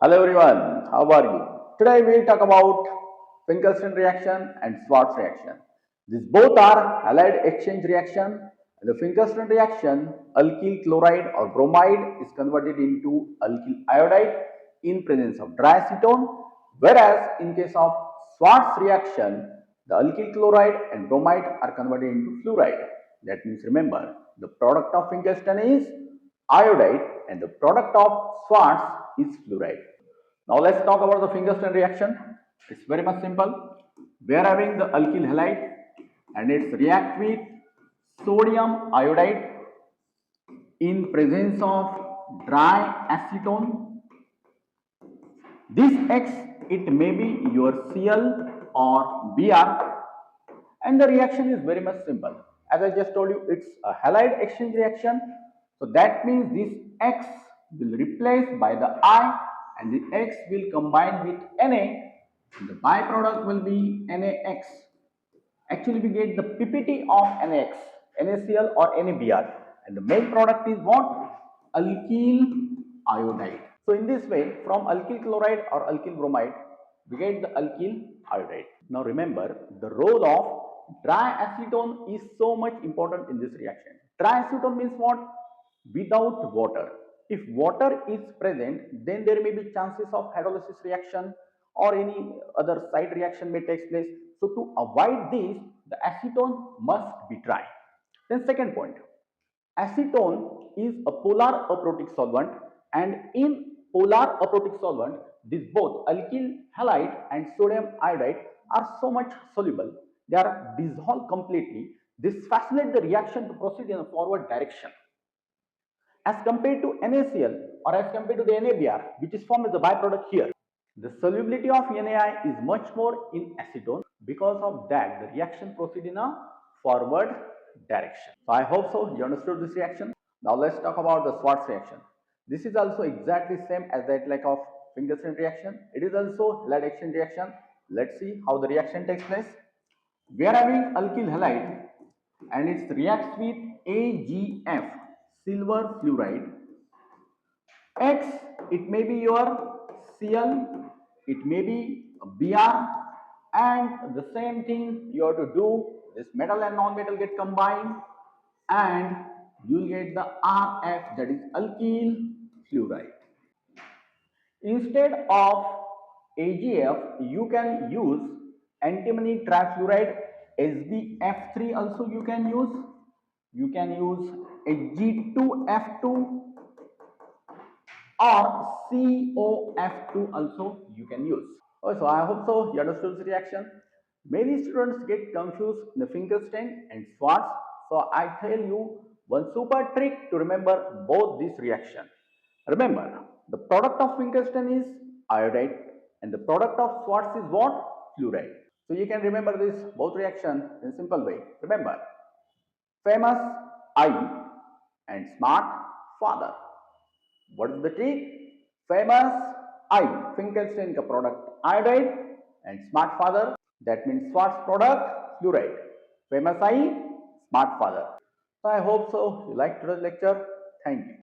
Hello everyone, how are you? Today we will talk about Finkelstein reaction and Swartz reaction. These both are halide exchange reaction. In the Finkelstein reaction, alkyl chloride or bromide is converted into alkyl iodide in presence of dry acetone, whereas in case of Swartz reaction, the alkyl chloride and bromide are converted into fluoride. That means remember, the product of Finkelstein is iodide and the product of Swartz is fluoride. Now let's talk about the Finkelstein reaction. It's very much simple. We are having the alkyl halide and it's react with sodium iodide in presence of dry acetone. This X, it may be your Cl or Br, and the reaction is very much simple. As I just told you, it's a halide exchange reaction. So that means this X will replace by the I and the X will combine with Na. The byproduct will be NaX. Actually, we get the PPT of NaX, NaCl or NaBr, and the main product is what? Alkyl iodide. So in this way, from alkyl chloride or alkyl bromide, we get the alkyl iodide. Now remember, the role of dry acetone is so much important in this reaction. Dry acetone means what? Without water. If water is present, then there may be chances of hydrolysis reaction or any other side reaction may take place. So to avoid this, the acetone must be dry. Then second point, acetone is a polar aprotic solvent, and in polar aprotic solvent, these both alkyl halide and sodium iodide are so much soluble. They are dissolved completely. This facilitates the reaction to proceed in a forward direction. As compared to NaCl or as compared to the NaBr, which is formed as a byproduct here, the solubility of NaI is much more in acetone. Because of that, the reaction proceeds in a forward direction. So I hope so you understood this reaction. Now let's talk about the Swartz reaction. This is also exactly same as that like of Finkelstein reaction. It is also halide exchange reaction. Let's see how the reaction takes place. We are having alkyl halide and it reacts with AgF, silver fluoride. X, it may be your Cl, it may be Br, and the same thing you have to do. This metal and non-metal get combined, and you will get the Rf, that is alkyl fluoride. Instead of AgF, you can use antimony trifluoride, SbF3 also you can use. You can use Ag2F2 or COF2 also you can use. So I hope so you understood the reaction. Many students get confused in the Finkelstein and Swartz. So I tell you one super trick to remember both these reactions. Remember, the product of Finkelstein is iodide and the product of Swartz is what? Fluoride. So you can remember this both reactions in a simple way. Remember, famous I and smart father. What is the trick? Famous I, Finkelstein ka product iodide and smart father, that means Swartz product fluoride. Famous I, smart father. So I hope so you liked today's lecture. Thank you.